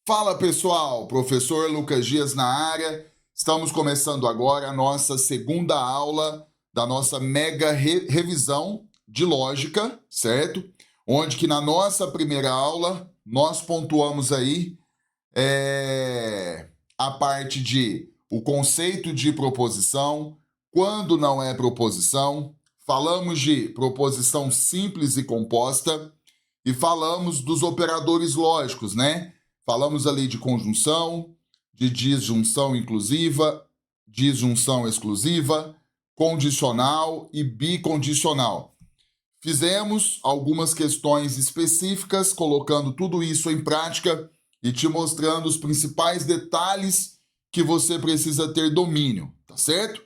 Fala pessoal, professor Lucas Dias na área. Estamos começando agora a nossa segunda aula da nossa mega revisão de lógica, certo? Onde que na nossa primeira aula nós pontuamos aí a parte de o conceito de proposição, quando não é proposição, falamos de proposição simples e composta e falamos dos operadores lógicos, né? Falamos ali de conjunção, de disjunção inclusiva, disjunção exclusiva, condicional e bicondicional. Fizemos algumas questões específicas, colocando tudo isso em prática e te mostrando os principais detalhes que você precisa ter domínio, tá certo?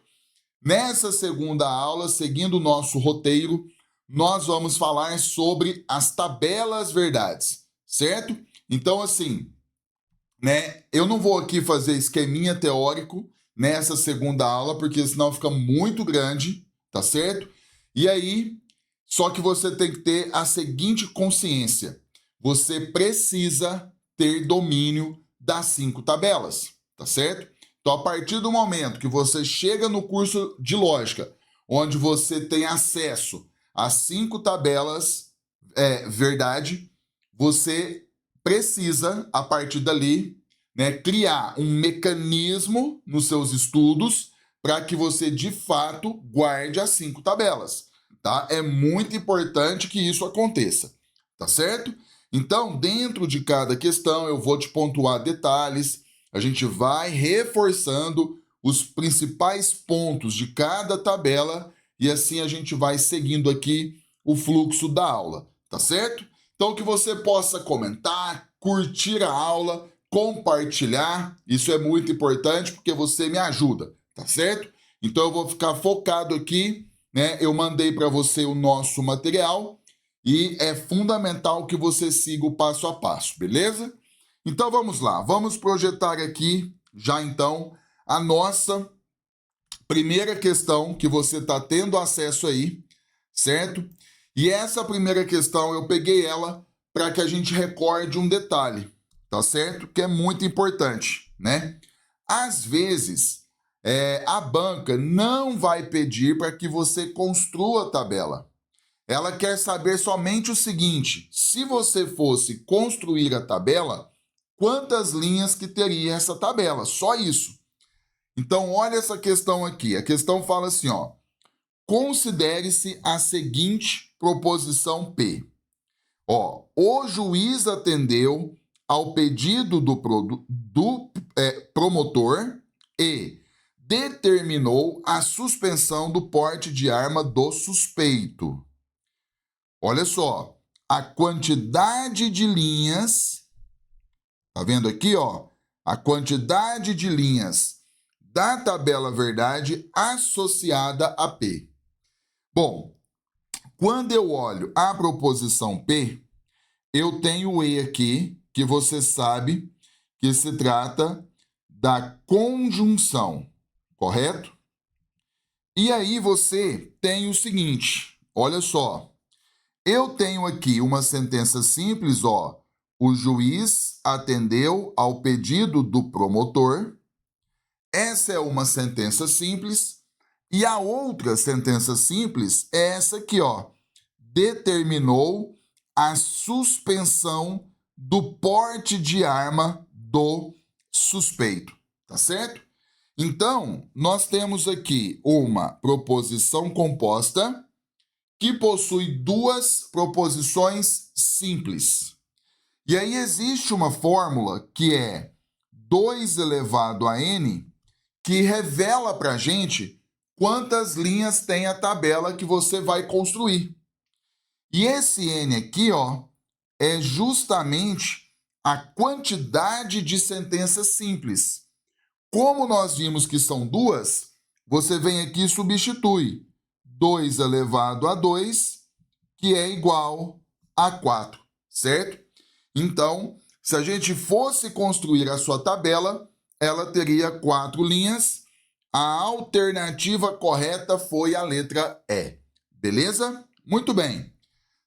Nessa segunda aula, seguindo o nosso roteiro, nós vamos falar sobre as tabelas verdades, certo? Então, assim, né, eu não vou aqui fazer esqueminha teórico nessa segunda aula, porque senão fica muito grande, tá certo? E aí, só que você tem que ter a seguinte consciência: você precisa ter domínio das 5 tabelas, tá certo? Então, a partir do momento que você chega no curso de lógica, onde você tem acesso às 5 tabelas verdade, você precisa, a partir dali, né, criar um mecanismo nos seus estudos para que você, de fato, guarde as 5 tabelas, tá? É muito importante que isso aconteça, tá certo? Então, dentro de cada questão, eu vou te pontuar detalhes, a gente vai reforçando os principais pontos de cada tabela e assim a gente vai seguindo aqui o fluxo da aula, tá certo? Então, que você possa comentar, curtir a aula, compartilhar, isso é muito importante porque você me ajuda, tá certo? Então, eu vou ficar focado aqui, né? Eu mandei para você o nosso material e é fundamental que você siga o passo a passo, beleza? Então, vamos lá, vamos projetar aqui já então a nossa primeira questão que você está tendo acesso aí, certo? E essa primeira questão eu peguei ela para que a gente recorde um detalhe, tá certo? Que é muito importante, né? Às vezes, a banca não vai pedir para que você construa a tabela. Ela quer saber somente o seguinte: se você fosse construir a tabela, quantas linhas que teria essa tabela? Só isso. Então, olha essa questão aqui. A questão fala assim, ó: considere-se a seguinte proposição P. Ó, o juiz atendeu ao pedido do promotor e determinou a suspensão do porte de arma do suspeito. Olha só, a quantidade de linhas, tá vendo aqui, ó? A quantidade de linhas da tabela verdade associada a P. Bom, quando eu olho a proposição P, eu tenho o E aqui, que você sabe que se trata da conjunção, correto? E aí você tem o seguinte, olha só, eu tenho aqui uma sentença simples, ó: o juiz atendeu ao pedido do promotor. Essa é uma sentença simples. E a outra sentença simples é essa aqui, ó: determinou a suspensão do porte de arma do suspeito, tá certo? Então, nós temos aqui uma proposição composta que possui duas proposições simples. E aí existe uma fórmula que é 2 elevado a n, que revela para a gente quantas linhas tem a tabela que você vai construir. E esse n aqui, ó, é justamente a quantidade de sentenças simples. Como nós vimos que são duas, você vem aqui e substitui 2 elevado a 2, que é igual a 4, certo? Então, se a gente fosse construir a sua tabela, ela teria 4 linhas. A alternativa correta foi a letra E. Beleza? Muito bem.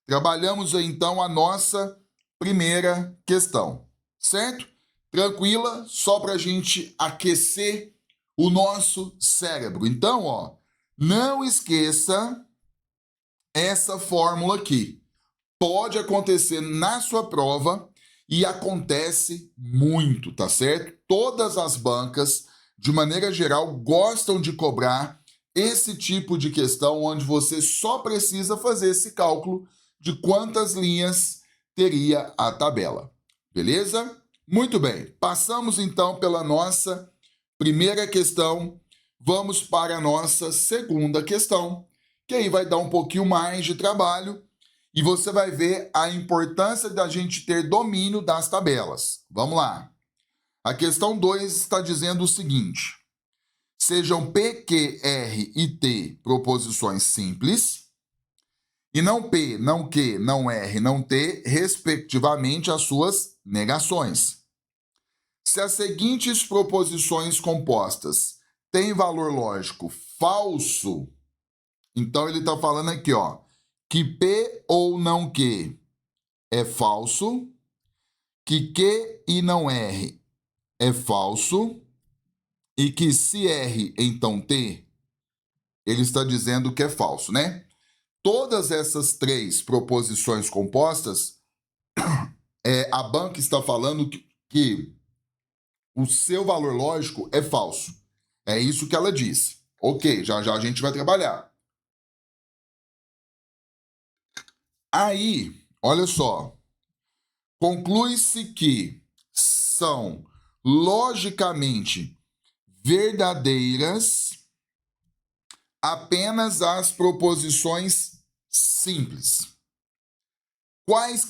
Trabalhamos então a nossa primeira questão, certo? Tranquila? Só para a gente aquecer o nosso cérebro. Então, ó, não esqueça essa fórmula aqui. Pode acontecer na sua prova e acontece muito, tá certo? Todas as bancas, de maneira geral, gostam de cobrar esse tipo de questão onde você só precisa fazer esse cálculo de quantas linhas teria a tabela. Beleza? Muito bem. Passamos então pela nossa primeira questão. Vamos para a nossa segunda questão, que aí vai dar um pouquinho mais de trabalho e você vai ver a importância da gente ter domínio das tabelas. Vamos lá. A questão 2 está dizendo o seguinte: sejam P, Q, R e T proposições simples, e não P, não Q, não R, não T, respectivamente, as suas negações. Se as seguintes proposições compostas têm valor lógico falso, então ele está falando aqui, ó, que P ou não Q é falso, que Q e não R é falso, e que se R, então T, ele está dizendo que é falso, né? Todas essas três proposições compostas, a banca está falando que o seu valor lógico é falso. É isso que ela diz. Ok, já já a gente vai trabalhar. Aí, olha só, conclui-se que são logicamente verdadeiras apenas as proposições simples. Quais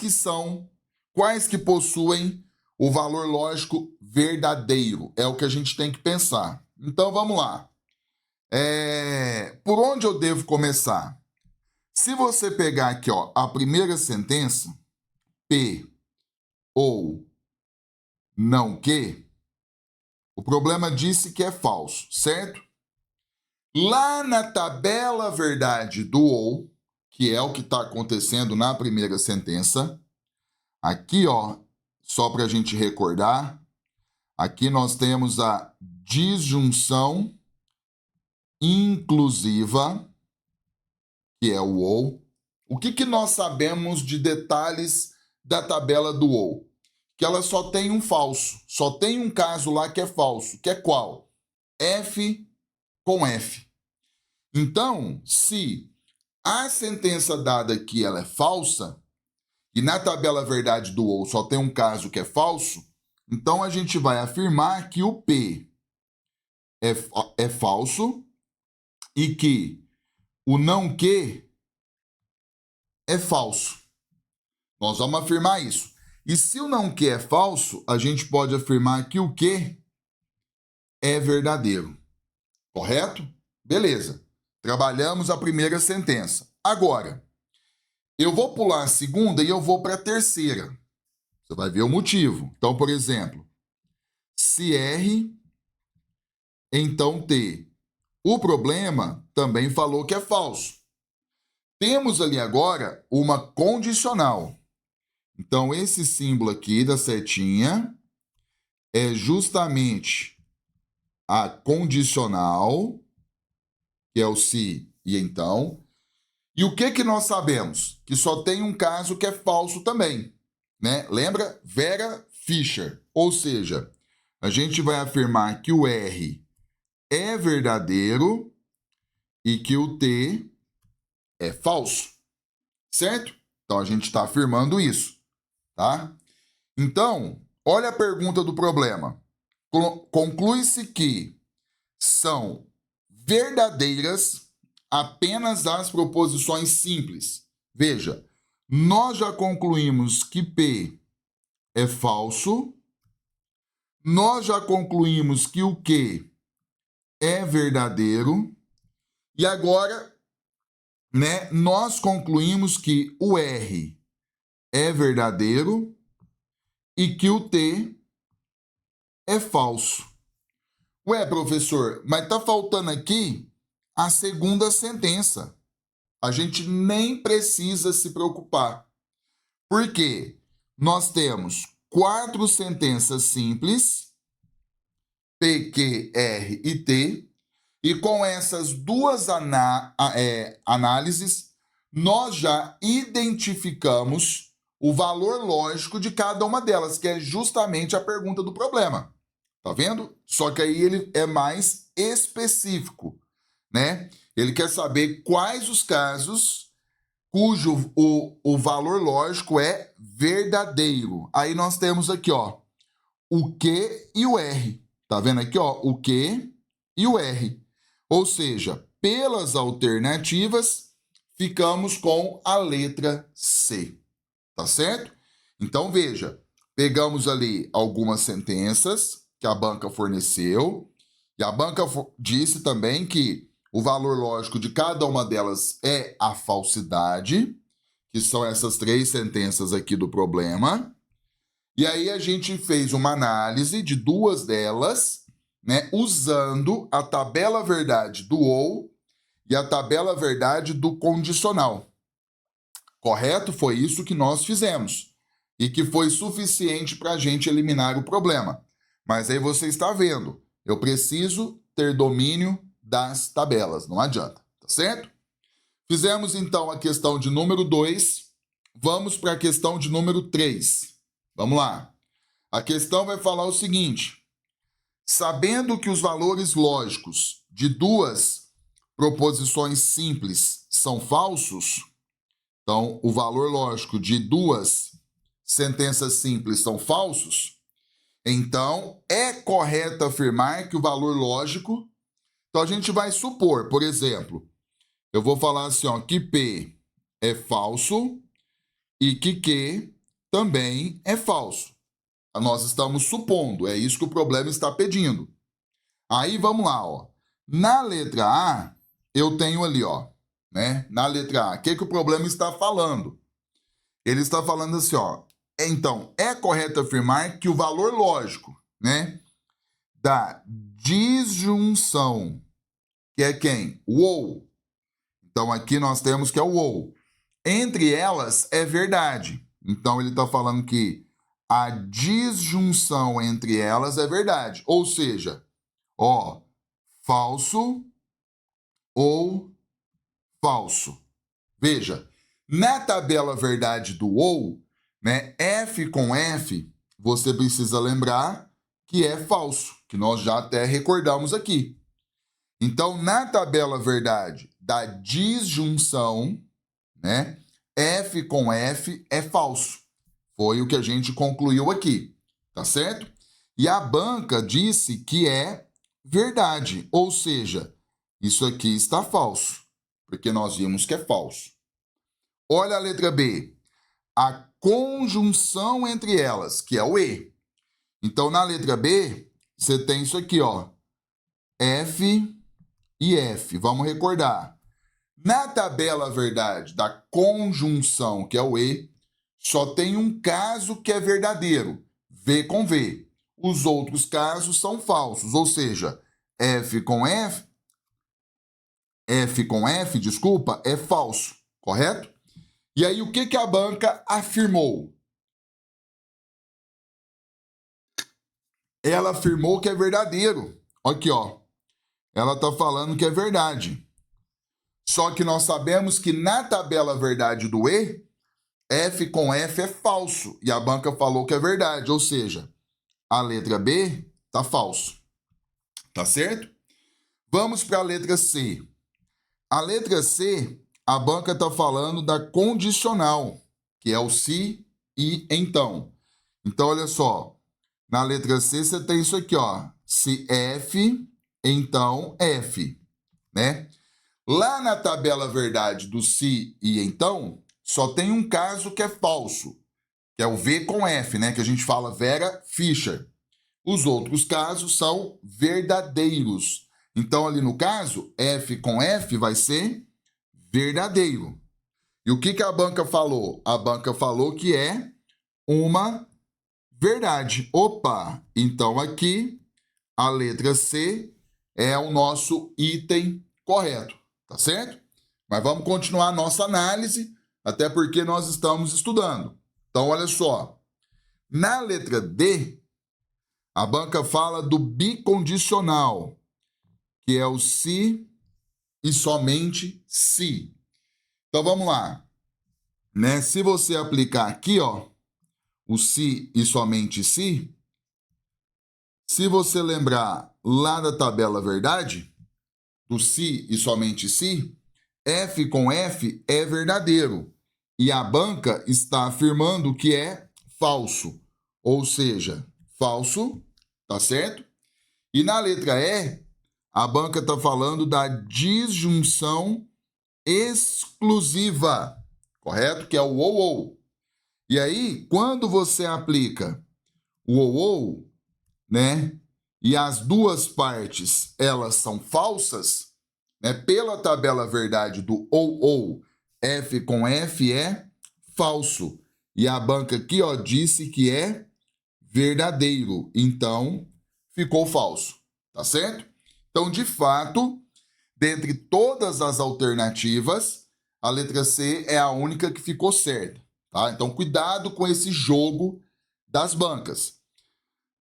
que possuem o valor lógico verdadeiro? É o que a gente tem que pensar. Então, vamos lá. Por onde eu devo começar? Se você pegar aqui, ó, a primeira sentença, P ou não Q, o problema disse que é falso, certo? Lá na tabela verdade do ou, que é o que está acontecendo na primeira sentença, aqui, ó, só para a gente recordar, aqui nós temos a disjunção inclusiva, que é o ou. O que nós sabemos de detalhes da tabela do ou? Que ela só tem um falso, só tem um caso lá que é falso, que é qual? F com F. Então, se a sentença dada aqui ela é falsa, e na tabela verdade do ou só tem um caso que é falso, então a gente vai afirmar que o P é falso e que o não Q é falso. Nós vamos afirmar isso. E se o não Q é falso, a gente pode afirmar que o Q é verdadeiro. Correto? Beleza. Trabalhamos a primeira sentença. Agora, eu vou pular a segunda e eu vou para a terceira. Você vai ver o motivo. Então, por exemplo, se R, então T. O problema também falou que é falso. Temos ali agora uma condicional. Então, esse símbolo aqui da setinha é justamente a condicional, que é o se e então. E o que nós sabemos? Que só tem um caso que é falso também, né? Lembra? Vera Fischer. Ou seja, a gente vai afirmar que o R é verdadeiro e que o T é falso, certo? Então, a gente está afirmando isso, tá? Então, olha a pergunta do problema. Conclui-se que são verdadeiras apenas as proposições simples. Veja, nós já concluímos que P é falso, nós já concluímos que o Q é verdadeiro, e agora, né, nós concluímos que o R é verdadeiro e que o T é falso. Ué, professor, mas tá faltando aqui a segunda sentença. A gente nem precisa se preocupar. Por quê? Nós temos 4 sentenças simples, P, Q, R e T, e com essas duas análises, nós já identificamos o valor lógico de cada uma delas, que é justamente a pergunta do problema. Tá vendo? Só que aí ele é mais específico, né? Ele quer saber quais os casos cujo o valor lógico é verdadeiro. Aí nós temos aqui, ó, o Q e o R. Tá vendo aqui, ó, o Q e o R. Ou seja, pelas alternativas, ficamos com a letra C. Tá certo? Então, veja, pegamos ali algumas sentenças que a banca forneceu, e a banca disse também que o valor lógico de cada uma delas é a falsidade, que são essas 3 sentenças aqui do problema. E aí a gente fez uma análise de 2 delas, né, usando a tabela verdade do ou e a tabela verdade do condicional. Correto? Foi isso que nós fizemos. E que foi suficiente para a gente eliminar o problema. Mas aí você está vendo, eu preciso ter domínio das tabelas, não adianta, tá certo? Fizemos então a questão de número 2, vamos para a questão de número 3. Vamos lá. A questão vai falar o seguinte: sabendo que os valores lógicos de 2 proposições simples são falsos, então o valor lógico de 2 sentenças simples são falsos, então é correto afirmar que o valor lógico... Então a gente vai supor, por exemplo, eu vou falar assim, ó, que P é falso e que Q também é falso. Nós estamos supondo, é isso que o problema está pedindo. Aí vamos lá, ó. Na letra A, eu tenho ali, ó, né? Na letra A, o que o problema está falando? Ele está falando assim, ó. Então, é correto afirmar que o valor lógico, né, da disjunção, que é quem? O ou. Então, aqui nós temos que é o ou. Entre elas é verdade. Então, ele está falando que a disjunção entre elas é verdade. Ou seja, ó, falso ou falso. Veja, na tabela verdade do ou, né, F com F, você precisa lembrar que é falso, que nós já até recordamos aqui. Então, na tabela verdade da disjunção, né, F com F é falso. Foi o que a gente concluiu aqui, tá certo? E a banca disse que é verdade, ou seja, isso aqui está falso, porque nós vimos que é falso. Olha a letra B. A conjunção entre elas, que é o E. Então, na letra B, você tem isso aqui, ó. F e F. Vamos recordar. Na tabela verdade da conjunção, que é o E, só tem um caso que é verdadeiro, V com V. Os outros casos são falsos, ou seja, F com F, desculpa, é falso, correto? E aí, o que a banca afirmou? Ela afirmou que é verdadeiro. Aqui, ó. Ela está falando que é verdade. Só que nós sabemos que na tabela verdade do E, F com F é falso. E a banca falou que é verdade. Ou seja, a letra B está falso. Tá certo? Vamos para a letra C. A letra C, a banca está falando da condicional, que é o se e então. Então, olha só. Na letra C, você tem isso aqui, ó. Se F, então F, né? Lá na tabela verdade do se e então, só tem um caso que é falso, que é o V com F, né? Que a gente fala Vera Fischer. Os outros casos são verdadeiros. Então, ali no caso, F com F vai ser verdadeiro. E o que a banca falou? A banca falou que é uma verdade. Opa! Então, aqui, a letra C é o nosso item correto, tá certo? Mas vamos continuar a nossa análise, até porque nós estamos estudando. Então, olha só. Na letra D, a banca fala do bicondicional, que é o se e somente se. Então vamos lá, né? Se você aplicar aqui, ó, o se e somente se você lembrar lá da tabela verdade, do se e somente se, F com F é verdadeiro. E a banca está afirmando que é falso. Ou seja, falso, tá certo? E na letra E, a banca está falando da disjunção exclusiva, correto? Que é o ou. E aí, quando você aplica o ou, né? E as duas partes, elas são falsas, né? Pela tabela verdade do ou, F com F é falso. E a banca aqui, ó, disse que é verdadeiro. Então, ficou falso, tá certo? Então, de fato, dentre todas as alternativas, a letra C é a única que ficou certa, tá? Então, cuidado com esse jogo das bancas,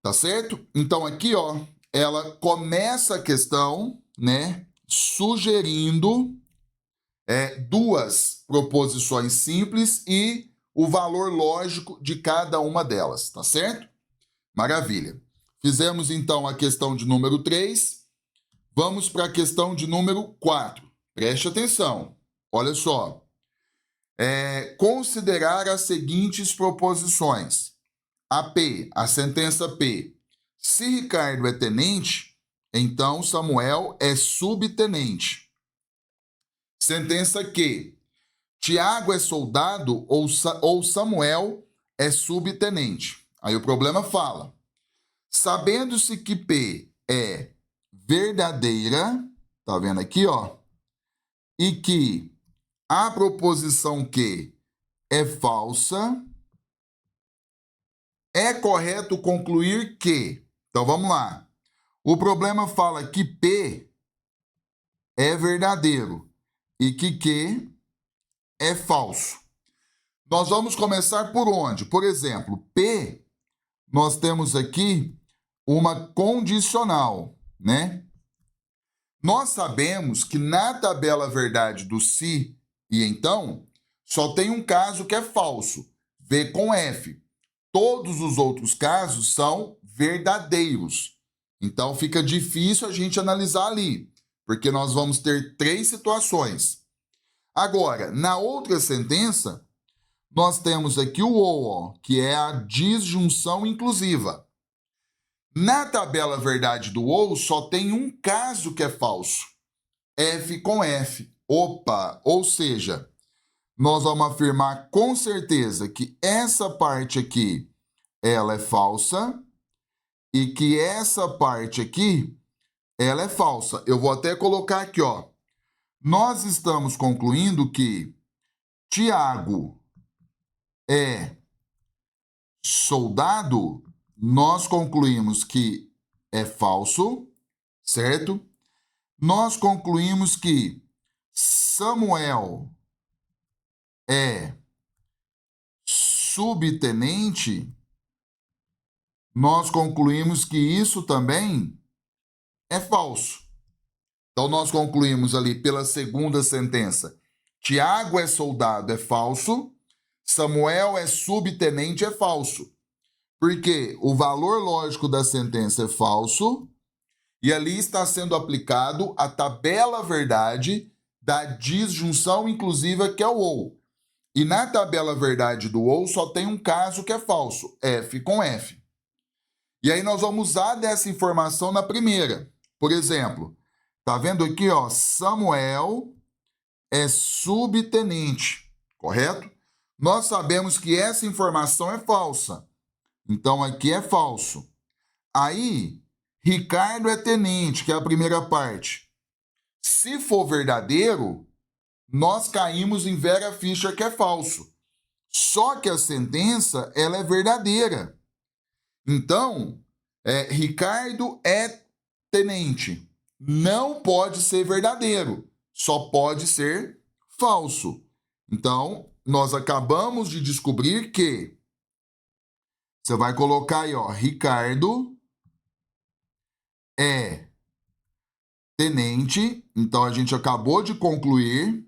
tá certo? Então, aqui, ó, ela começa a questão, né, sugerindo duas proposições simples e o valor lógico de cada uma delas, tá certo? Maravilha. Fizemos, então, a questão de número 3. Vamos para a questão de número 4. Preste atenção. Olha só. Considerar as seguintes proposições. A P, a sentença P. Se Ricardo é tenente, então Samuel é subtenente. Sentença Q. Tiago é soldado ou Samuel é subtenente. Aí o problema fala. Sabendo-se que P é verdadeira, tá vendo aqui, ó? E que a proposição Q é falsa, é correto concluir que... Então, vamos lá. O problema fala que P é verdadeiro e que Q é falso. Nós vamos começar por onde? Por exemplo, P, nós temos aqui uma condicional, né? Nós sabemos que na tabela verdade do se e então, só tem um caso que é falso, V com F. Todos os outros casos são verdadeiros. Então fica difícil a gente analisar ali, porque nós vamos ter 3 situações. Agora, na outra sentença, nós temos aqui o ou, que é a disjunção inclusiva. Na tabela verdade do ou, só tem um caso que é falso. F com F. Opa! Ou seja, nós vamos afirmar com certeza que essa parte aqui, ela é falsa e que essa parte aqui, ela é falsa. Eu vou até colocar aqui, ó. Nós estamos concluindo que Tiago é soldado, nós concluímos que é falso, certo? Nós concluímos que Samuel é subtenente, nós concluímos que isso também é falso. Então, nós concluímos ali pela segunda sentença, Tiago é soldado, é falso, Samuel é subtenente, é falso. Porque o valor lógico da sentença é falso e ali está sendo aplicado a tabela verdade da disjunção inclusiva, que é o ou. E na tabela verdade do ou só tem um caso que é falso, F com F. E aí nós vamos usar dessa informação na primeira. Por exemplo, tá vendo aqui, ó, Samuel é subtenente, correto? Nós sabemos que essa informação é falsa. Então aqui é falso. Aí, Ricardo é tenente, que é a primeira parte. Se for verdadeiro, nós caímos em Vera Fischer, que é falso. Só que a sentença, ela é verdadeira. Então, Ricardo é tenente. Não pode ser verdadeiro. Só pode ser falso. Então, nós acabamos de descobrir que Você vai colocar aí, ó, Ricardo é tenente. Então, a gente acabou de concluir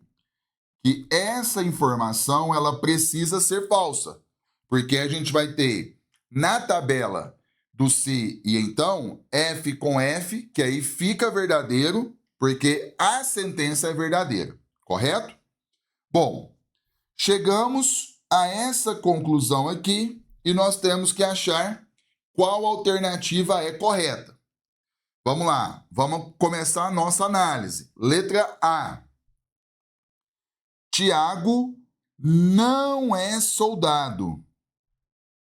que essa informação ela precisa ser falsa, porque a gente vai ter na tabela do se e então F com F, que aí fica verdadeiro, porque a sentença é verdadeira, correto? Bom, chegamos a essa conclusão aqui e nós temos que achar qual alternativa é correta. Vamos lá, vamos começar a nossa análise. Letra A. Tiago não é soldado.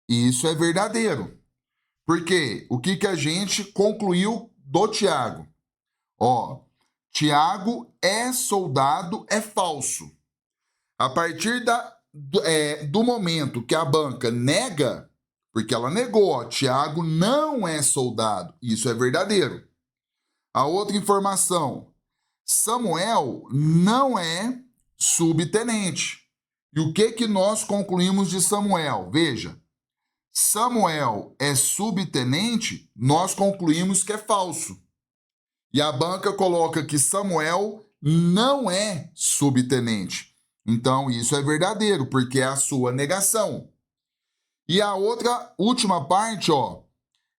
Isso é verdadeiro. Porque o que a gente concluiu do Tiago? Ó, Tiago é soldado é falso. A partir do momento que a banca nega, porque ela negou, ó, Tiago não é soldado. Isso é verdadeiro. A outra informação, Samuel não é subtenente. E o que nós concluímos de Samuel? Veja, Samuel é subtenente, nós concluímos que é falso. E a banca coloca que Samuel não é subtenente. Então, isso é verdadeiro, porque é a sua negação. E a outra, última parte, ó,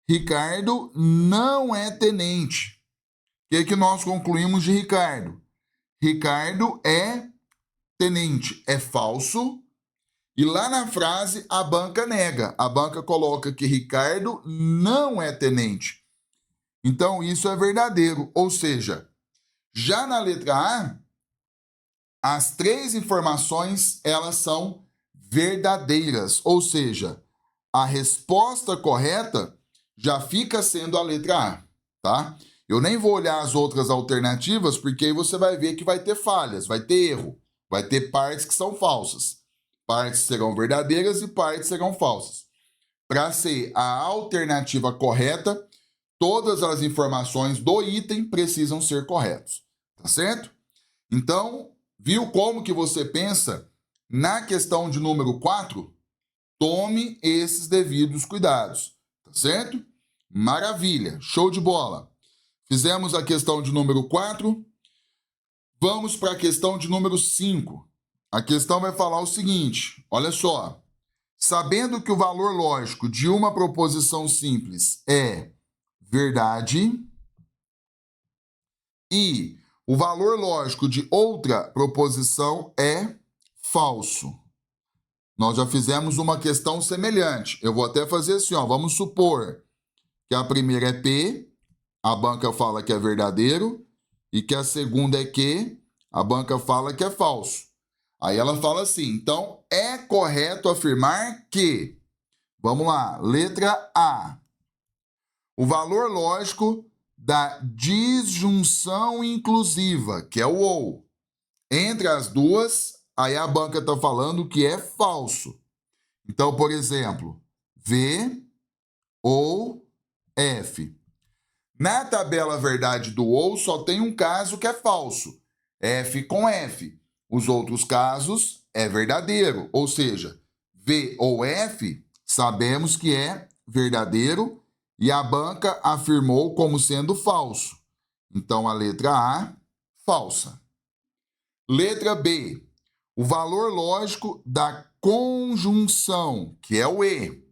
Ricardo não é tenente. O que nós concluímos de Ricardo? Ricardo é tenente, é falso. E lá na frase, a banca nega. A banca coloca que Ricardo não é tenente. Então, isso é verdadeiro. Ou seja, já na letra A, as três informações, elas são verdadeiras. Ou seja, a resposta correta já fica sendo a letra A, tá? Eu nem vou olhar as outras alternativas, porque aí você vai ver que vai ter falhas, vai ter erro, vai ter partes que são falsas. Partes serão verdadeiras e partes serão falsas. Para ser a alternativa correta, todas as informações do item precisam ser corretas, tá certo? Então, viu como que você pensa na questão de número 4? Tome esses devidos cuidados, tá certo? Maravilha, show de bola. Fizemos a questão de número 4. Vamos para a questão de número 5. A questão vai falar o seguinte, olha só. Sabendo que o valor lógico de uma proposição simples é verdade e o valor lógico de outra proposição é falso. Nós já fizemos uma questão semelhante. Eu vou até fazer assim, ó. Vamos supor que a primeira é P, a banca fala que é verdadeiro, e que a segunda é Q, a banca fala que é falso. Aí ela fala assim, então é correto afirmar que, vamos lá, letra A, o valor lógico da disjunção inclusiva, que é o ou, entre as duas, aí a banca está falando que é falso. Então, por exemplo, V ou F. Na tabela verdade do ou só tem um caso que é falso, F com F. Os outros casos é verdadeiro, ou seja, V ou F sabemos que é verdadeiro e a banca afirmou como sendo falso. Então a letra A, falsa. Letra B, o valor lógico da conjunção, que é o E.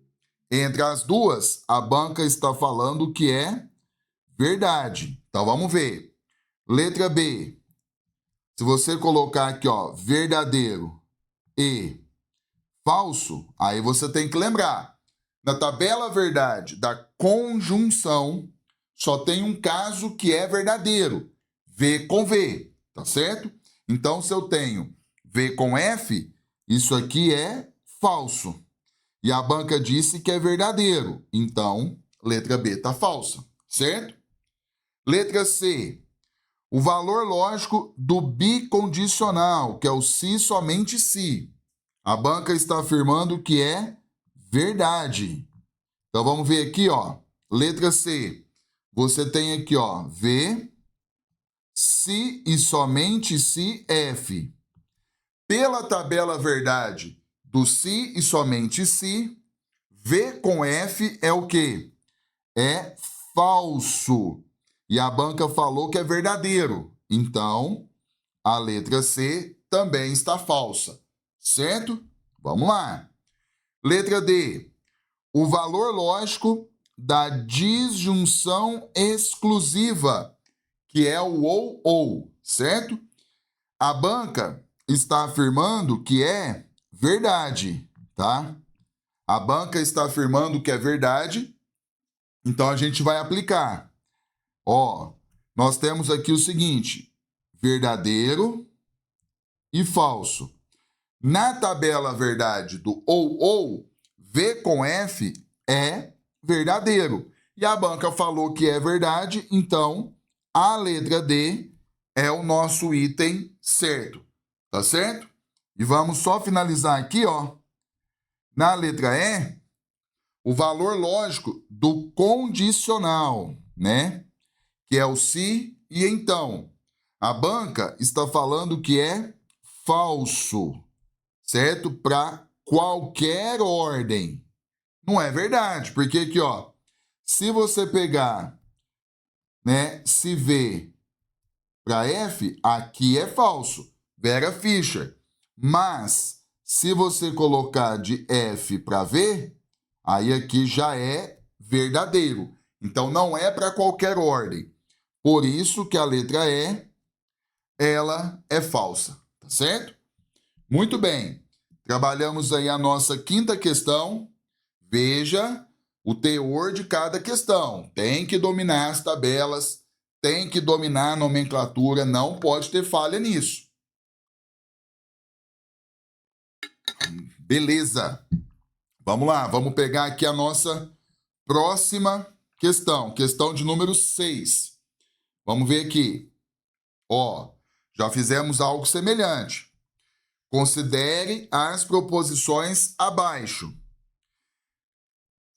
Entre as duas, a banca está falando que é verdade. Então vamos ver. Letra B. Se você colocar aqui, ó, verdadeiro e falso, aí você tem que lembrar. Na tabela verdade da conjunção, só tem um caso que é verdadeiro. V com V, tá certo? Então, se eu tenho V com F, isso aqui é falso. E a banca disse que é verdadeiro. Então, letra B está falsa, certo? Letra C. O valor lógico do bicondicional, que é o se somente se. A banca está afirmando que é verdade. Então vamos ver aqui, ó. Letra C. Você tem aqui, ó, V, se e somente se F. Pela tabela verdade do se e somente se, V com F é o quê? É falso. E a banca falou que é verdadeiro. Então, a letra C também está falsa. Certo? Vamos lá. Letra D. O valor lógico da disjunção exclusiva, que é o ou, certo? A banca está afirmando que é verdade, tá? A banca está afirmando que é verdade, então a gente vai aplicar. Ó, nós temos aqui o seguinte: verdadeiro e falso. Na tabela verdade do ou, V com F é verdadeiro. E a banca falou que é verdade, então a letra D é o nosso item certo. Tá certo? E vamos só finalizar aqui, ó. Na letra E, o valor lógico do condicional, né? Que é o se e então. A banca está falando que é falso, certo? Para qualquer ordem. Não é verdade, porque aqui, ó, se você pegar, né, se V para F, aqui é falso, Vera Fischer. Mas, se você colocar de F para V, aí aqui já é verdadeiro. Então, não é para qualquer ordem. Por isso que a letra E, ela é falsa, tá certo? Muito bem. Trabalhamos aí a nossa quinta questão. Veja o teor de cada questão. Tem que dominar as tabelas, tem que dominar a nomenclatura, não pode ter falha nisso. Beleza. Vamos lá, vamos pegar aqui a nossa próxima questão. Questão de número 6. Vamos ver aqui. Ó, já fizemos algo semelhante. Considere as proposições abaixo.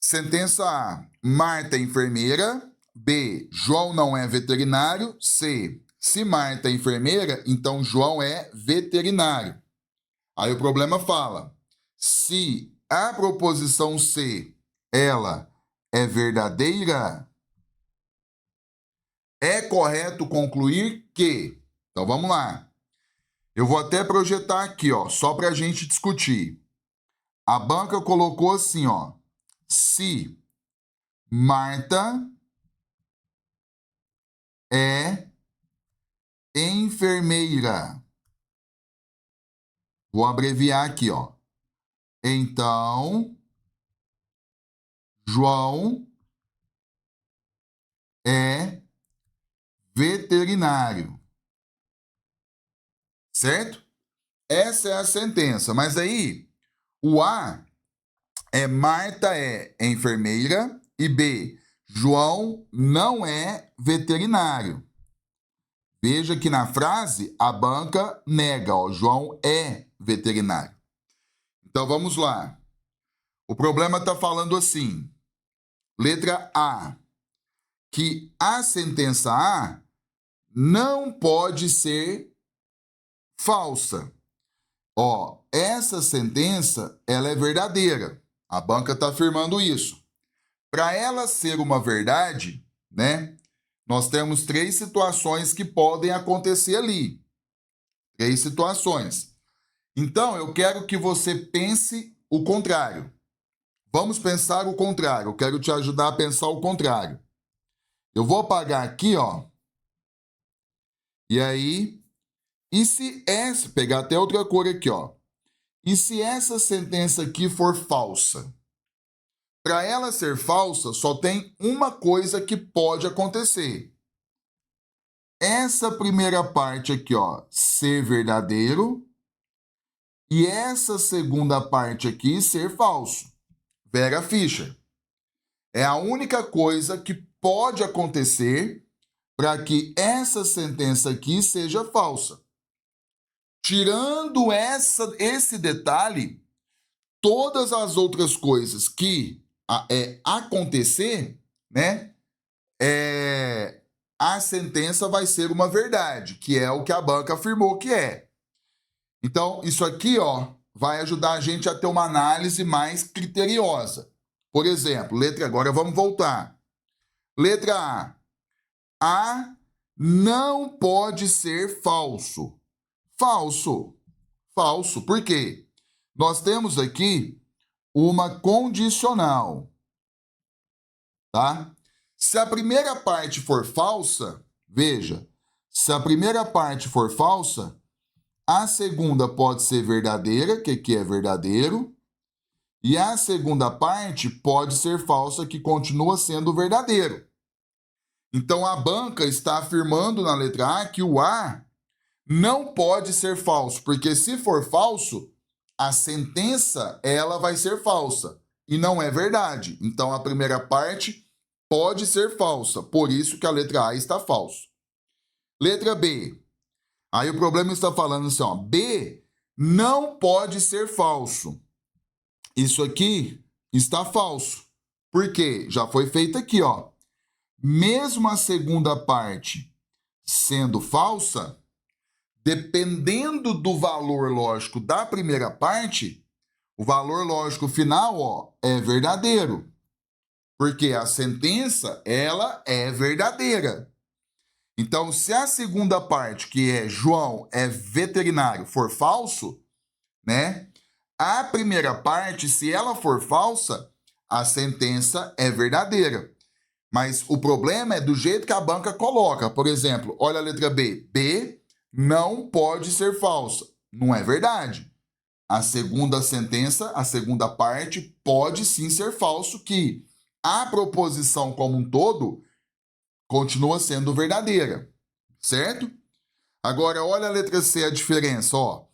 Sentença A. Marta é enfermeira. B. João não é veterinário. C. Se Marta é enfermeira, então João é veterinário. Aí o problema fala: se a proposição C, ela é verdadeira, é correto concluir que... Então vamos lá. Eu vou até projetar aqui, ó, só para a gente discutir. A banca colocou assim, ó. Se Marta é enfermeira. Vou abreviar aqui, ó. Então, João é veterinário. Certo? Essa é a sentença. Mas aí, o A é Marta é enfermeira e B, João não é veterinário. Veja que na frase a banca nega, ó, João é veterinário. Então vamos lá. O problema está falando assim, letra A, que a sentença A não pode ser falsa. Ó, essa sentença, ela é verdadeira. A banca está afirmando isso. Para ela ser uma verdade, né, nós temos 3 situações que podem acontecer ali. 3 situações. Então, eu quero que você pense o contrário. Vamos pensar o contrário. Eu quero te ajudar a pensar o contrário. Eu vou apagar aqui, ó. E aí, pegar até outra cor aqui, ó. E se essa sentença aqui for falsa? Para ela ser falsa, só tem uma coisa que pode acontecer. Essa primeira parte aqui, ó, ser verdadeiro, e essa segunda parte aqui ser falso. Vera Fischer. É a única coisa que pode acontecer para que essa sentença aqui seja falsa. Tirando esse detalhe, todas as outras coisas que acontecer, né, a sentença vai ser uma verdade, que é o que a banca afirmou que é. Então, isso aqui, ó, vai ajudar a gente a ter uma análise mais criteriosa. Por exemplo, agora vamos voltar. Letra A. A não pode ser falso. Falso. Falso. Por quê? Nós temos aqui uma condicional, tá? Se a primeira parte for falsa, veja, se a primeira parte for falsa, a segunda pode ser verdadeira, que aqui é verdadeiro, e a segunda parte pode ser falsa, que continua sendo verdadeiro. Então, a banca está afirmando na letra A que o A não pode ser falso, porque se for falso, a sentença ela vai ser falsa e não é verdade. Então, a primeira parte pode ser falsa, por isso que a letra A está falso. Letra B. Aí o problema está falando assim, ó, B não pode ser falso. Isso aqui está falso. Por quê? Já foi feito aqui, ó. Mesmo a segunda parte sendo falsa, dependendo do valor lógico da primeira parte, o valor lógico final, ó, é verdadeiro. Porque a sentença, ela é verdadeira. Então, se a segunda parte, que é João é veterinário, for falso, né? A primeira parte, se ela for falsa, a sentença é verdadeira. Mas o problema é do jeito que a banca coloca. Por exemplo, olha a letra B. B não pode ser falsa. Não é verdade. A segunda sentença, a segunda parte, pode sim ser falso, que a proposição como um todo continua sendo verdadeira. Certo? Agora, olha a letra C, a diferença. Ó.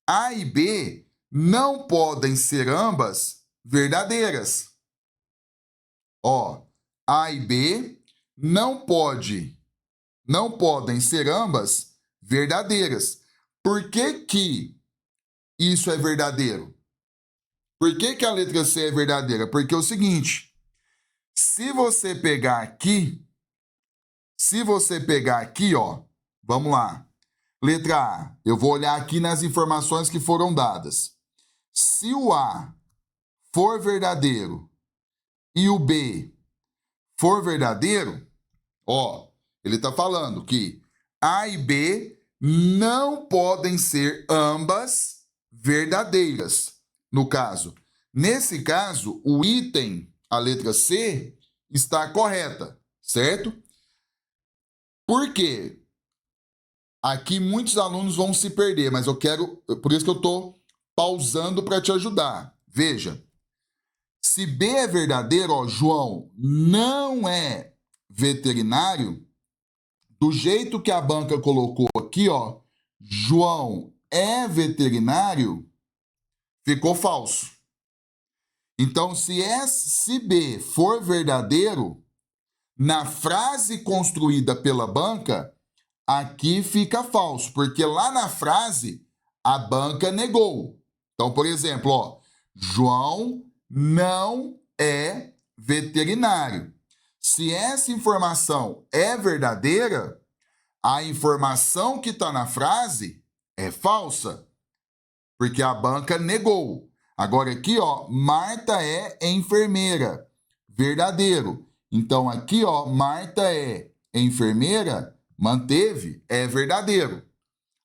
A e B não podem ser ambas verdadeiras. Ó. A e B não podem ser ambas verdadeiras. Por que isso é verdadeiro? Por que a letra C é verdadeira? Porque é o seguinte, se você pegar aqui, ó, vamos lá. Letra A, eu vou olhar aqui nas informações que foram dadas. Se o A for verdadeiro e o B for verdadeiro, ó, ele está falando que A e B não podem ser ambas verdadeiras. No caso, nesse caso, o item, a letra C, está correta, certo? Por quê? Aqui muitos alunos vão se perder, mas por isso que eu estou pausando para te ajudar. Veja, se B é verdadeiro, ó, João não é veterinário, do jeito que a banca colocou aqui, ó, João é veterinário, ficou falso. Então, se B for verdadeiro, na frase construída pela banca, aqui fica falso, porque lá na frase a banca negou. Então, por exemplo, ó, João não é veterinário. Se essa informação é verdadeira, a informação que está na frase é falsa, porque a banca negou. Agora aqui, ó, Marta é enfermeira, verdadeiro. Então aqui, ó, Marta é enfermeira, manteve, é verdadeiro.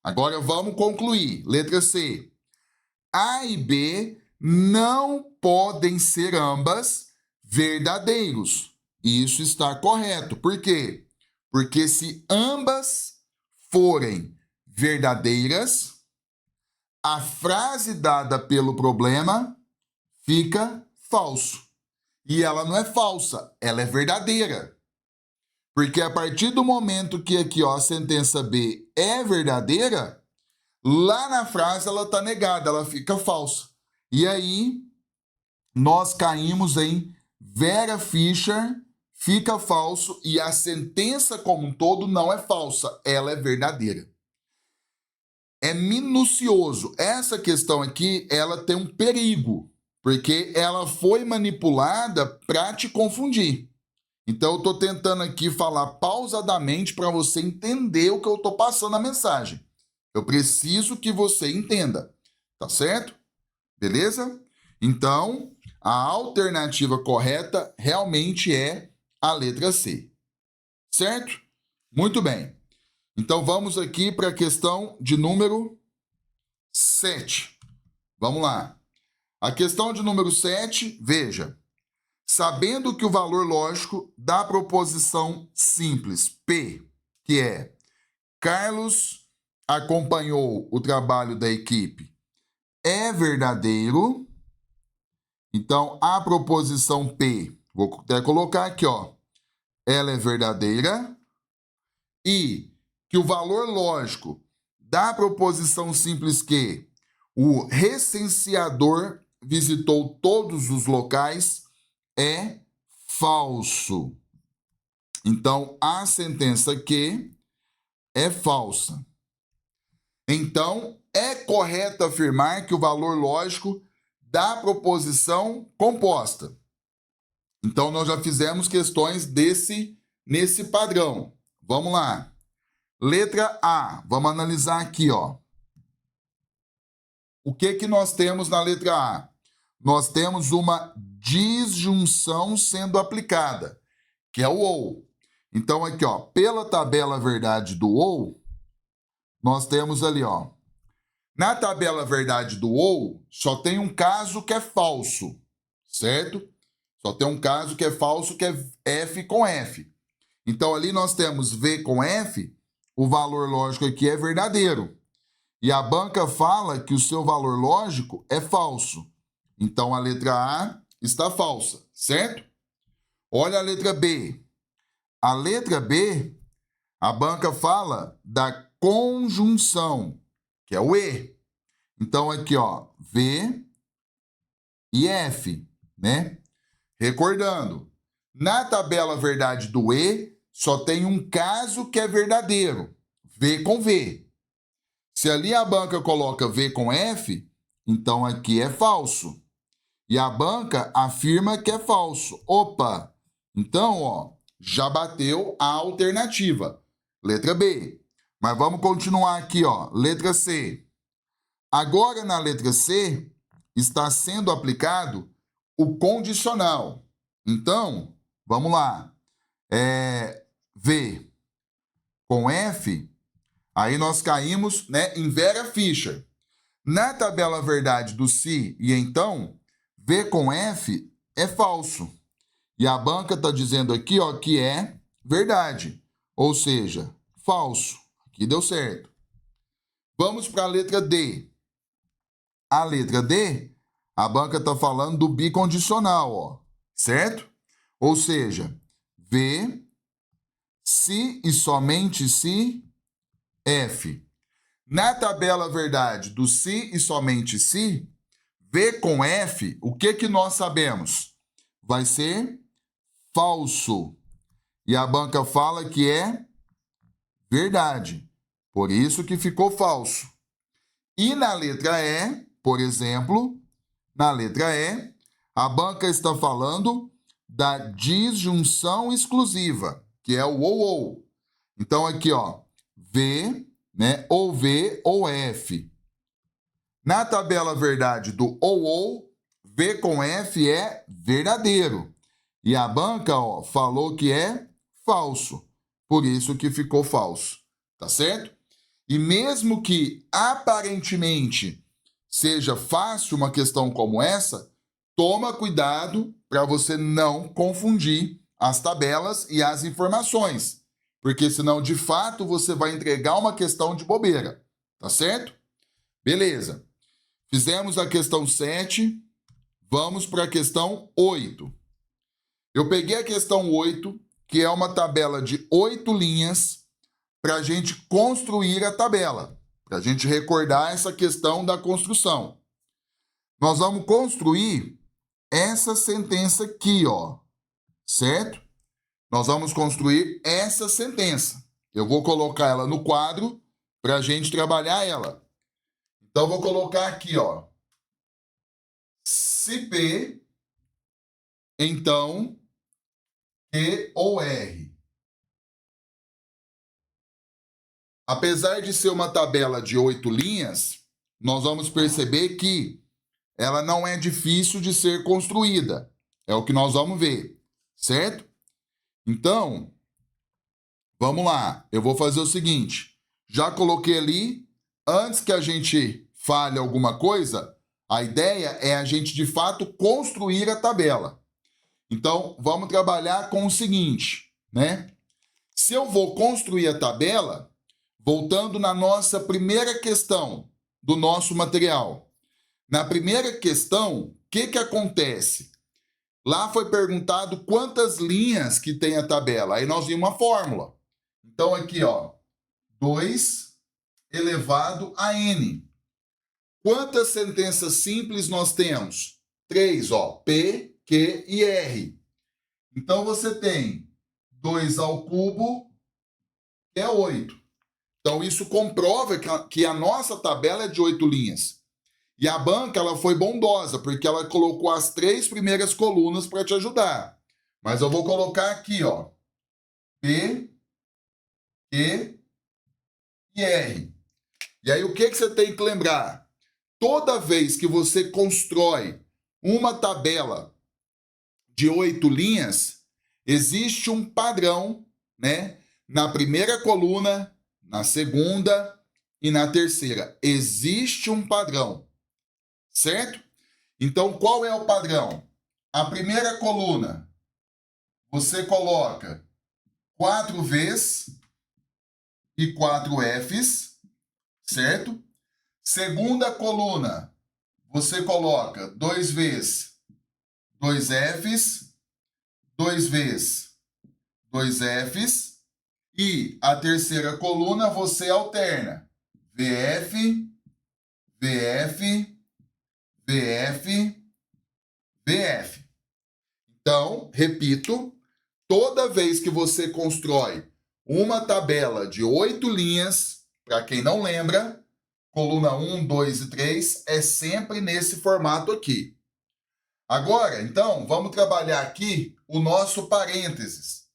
Agora vamos concluir. Letra C. A e B não podem ser ambas verdadeiros. Isso está correto. Por quê? Porque se ambas forem verdadeiras, a frase dada pelo problema fica falso. E ela não é falsa, ela é verdadeira. Porque a partir do momento que aqui, ó, a sentença B é verdadeira, lá na frase ela está negada, ela fica falsa. E aí nós caímos em Vera Fischer fica falso e a sentença como um todo não é falsa, ela é verdadeira. É minucioso. Essa questão aqui, ela tem um perigo, porque ela foi manipulada para te confundir. Então, eu estou tentando aqui falar pausadamente para você entender o que eu estou passando a mensagem. Eu preciso que você entenda, tá certo? Beleza? Então, a alternativa correta realmente é a letra C. Certo? Muito bem. Então, vamos aqui para a questão de número 7. Vamos lá. A questão de número 7, veja. Sabendo que o valor lógico da proposição simples P, que é Carlos acompanhou o trabalho da equipe, é verdadeiro. Então, a proposição P, vou até colocar aqui, ó, ela é verdadeira. E que o valor lógico da proposição simples que o recenseador visitou todos os locais é falso. Então, a sentença Q é falsa. Então, é correto afirmar que o valor lógico da proposição composta. Então, nós já fizemos questões nesse padrão. Vamos lá. Letra A. Vamos analisar aqui, ó. O que nós temos na letra A? Nós temos uma disjunção sendo aplicada, que é o ou. Então, aqui, ó, pela tabela verdade do ou, nós temos ali, ó. Na tabela verdade do ou, só tem um caso que é falso, certo? Só tem um caso que é falso, que é F com F. Então, ali nós temos V com F, o valor lógico aqui é verdadeiro. E a banca fala que o seu valor lógico é falso. Então, a letra A está falsa, certo? Olha a letra B. A letra B, a banca fala da conjunção, que é o E. Então, aqui, ó, V e F, né? Recordando, na tabela verdade do E, só tem um caso que é verdadeiro, V com V. Se ali a banca coloca V com F, então aqui é falso. E a banca afirma que é falso. Opa! Então, ó, já bateu a alternativa. Letra B. Mas vamos continuar aqui, ó. Letra C. Agora, na letra C, está sendo aplicado o condicional. Então, vamos lá. V com F, aí nós caímos, né, em Vera Fischer. Na tabela verdade do se e então, V com F é falso. E a banca está dizendo aqui, ó, que é verdade. Ou seja, falso. Aqui deu certo. Vamos para a letra D. A letra D, a banca está falando do bicondicional, ó, certo? Ou seja, V, se e somente se, F. Na tabela verdade do se e somente se, V com F, o que nós sabemos? Vai ser falso. E a banca fala que é verdade. Por isso que ficou falso. E na letra E, por exemplo, na letra E, a banca está falando da disjunção exclusiva, que é o ou. Então, aqui, ó, V, né, ou V ou F. Na tabela verdade do ou, V com F é verdadeiro. E a banca, ó, falou que é falso. Por isso que ficou falso. Tá certo? E mesmo que aparentemente seja fácil uma questão como essa, toma cuidado para você não confundir as tabelas e as informações, porque senão, de fato, você vai entregar uma questão de bobeira, tá certo? Beleza. Fizemos a questão 7, vamos para a questão 8. Eu peguei a questão 8, que é uma tabela de 8 linhas, para a gente construir a tabela, para a gente recordar essa questão da construção. Nós vamos construir essa sentença aqui, ó, certo? Nós vamos construir essa sentença. Eu vou colocar ela no quadro para a gente trabalhar ela. Então, vou colocar aqui, ó, se P, então, Q ou R. Apesar de ser uma tabela de 8 linhas, nós vamos perceber que ela não é difícil de ser construída. É o que nós vamos ver, certo? Então, vamos lá. Eu vou fazer o seguinte. Já coloquei ali. Antes que a gente fale alguma coisa, a ideia é a gente, de fato, construir a tabela. Então, vamos trabalhar com o seguinte, né? Se eu vou construir a tabela, voltando na nossa primeira questão do nosso material. Na primeira questão, o que acontece? Lá foi perguntado quantas linhas que tem a tabela. Aí nós vimos uma fórmula. Então, aqui, ó, 2 elevado a n. Quantas sentenças simples nós temos? 3, ó, P, Q e R. Então, você tem 2 ao cubo, que é 8. Então, isso comprova que a nossa tabela é de 8 linhas. E a banca, ela foi bondosa, porque ela colocou as 3 primeiras colunas para te ajudar. Mas eu vou colocar aqui, ó, P, Q e R. E aí, o que você tem que lembrar? Toda vez que você constrói uma tabela de 8 linhas, existe um padrão, né? Na primeira coluna, na segunda e na terceira. Existe um padrão, certo? Então, qual é o padrão? A primeira coluna, você coloca 4 Vs e 4 Fs, certo? Segunda coluna, você coloca 2 Vs, 2 Fs, 2 Vs, 2 Fs. E a terceira coluna você alterna. VF, VF, VF, VF. Então, repito, toda vez que você constrói uma tabela de 8 linhas, para quem não lembra, coluna 1, 2 e 3 é sempre nesse formato aqui. Agora, então, vamos trabalhar aqui o nosso parênteses.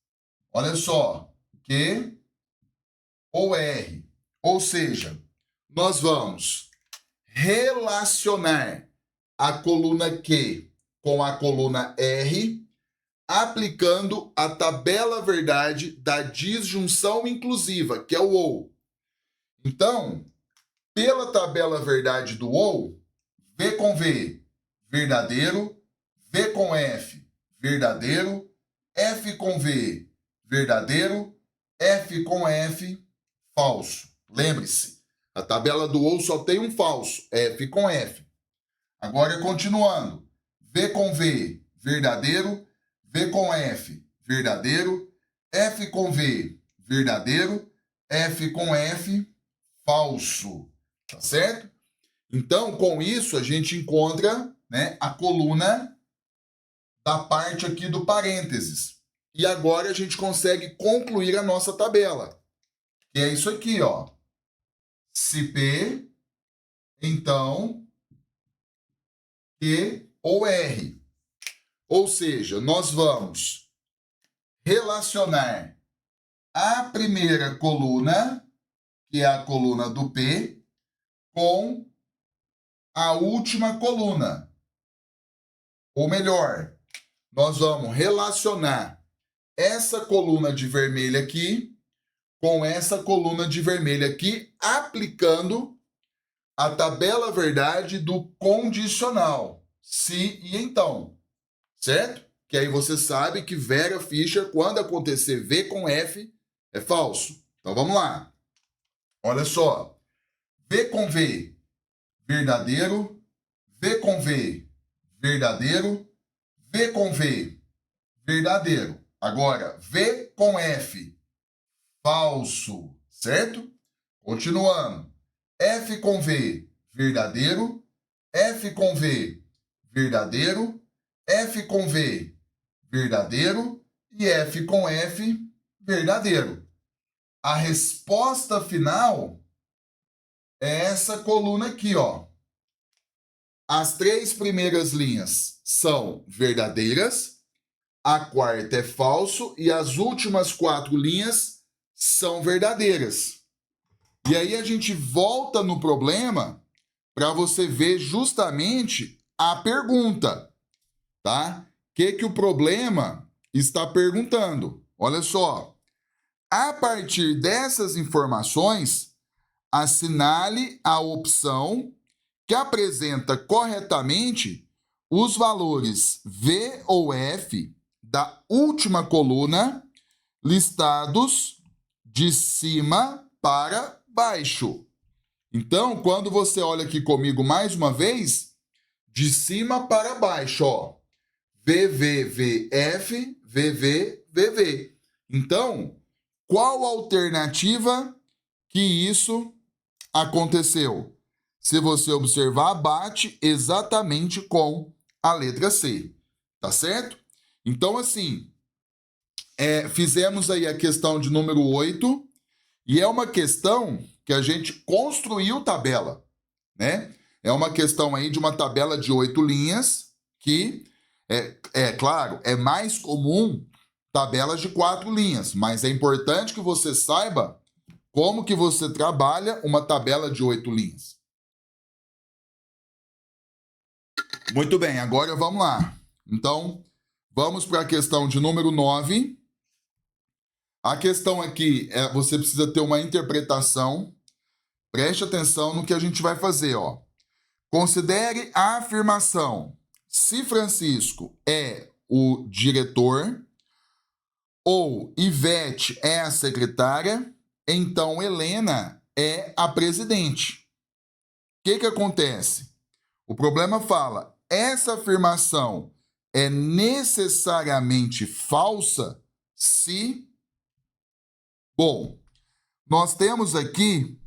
Olha só, Q ou R. Ou seja, nós vamos relacionar a coluna Q com a coluna R, aplicando a tabela verdade da disjunção inclusiva, que é o OU. Então, pela tabela verdade do OU, V com V, verdadeiro, V com F, verdadeiro, F com V, verdadeiro, F com F, falso. Lembre-se, a tabela do OU só tem um falso, F com F. Agora, continuando, V com V, verdadeiro, V com F, verdadeiro, F com V, verdadeiro, F com F, falso. Tá certo? Então, com isso, a gente encontra, né, a coluna da parte aqui do parênteses. E agora a gente consegue concluir a nossa tabela. Que é isso aqui, ó. Se P, então Q ou R. Ou seja, nós vamos relacionar a primeira coluna, que é a coluna do P, com a última coluna. Ou melhor, nós vamos relacionar essa coluna de vermelho aqui com essa coluna de vermelho aqui, aplicando a tabela verdade do condicional, se e então, certo? Que aí você sabe que Vera Fischer, quando acontecer V com F, é falso. Então vamos lá. Olha só. V com V, verdadeiro. V com V, verdadeiro. V com V, verdadeiro. Agora, V com F, falso, certo? Continuando. F com V, verdadeiro. F com V, verdadeiro. F com V, verdadeiro. E F com F, verdadeiro. A resposta final é essa coluna aqui, ó. As 3 primeiras linhas são verdadeiras, a quarta é falso e as últimas 4 linhas são verdadeiras. E aí a gente volta no problema para você ver justamente a pergunta, tá? O que o problema está perguntando? Olha só. A partir dessas informações, assinale a opção que apresenta corretamente os valores V ou F da última coluna listados de cima para baixo. Então, quando você olha aqui comigo mais uma vez, de cima para baixo, ó. VVVF, VVVV. Então, qual alternativa que isso aconteceu? Se você observar, bate exatamente com a letra C, tá certo? Então, assim, fizemos aí a questão de número 8, e é uma questão que a gente construiu tabela, né? É uma questão aí de uma tabela de 8 linhas, que, claro, é mais comum tabelas de 4 linhas, mas é importante que você saiba como que você trabalha uma tabela de 8 linhas. Muito bem, agora vamos lá. Então, vamos para a questão de número 9. A questão aqui você precisa ter uma interpretação. Preste atenção no que a gente vai fazer, ó. Considere a afirmação: se Francisco é o diretor ou Ivete é a secretária, então Helena é a presidente. O que acontece? O problema fala: essa afirmação é necessariamente falsa se... Bom, nós temos aqui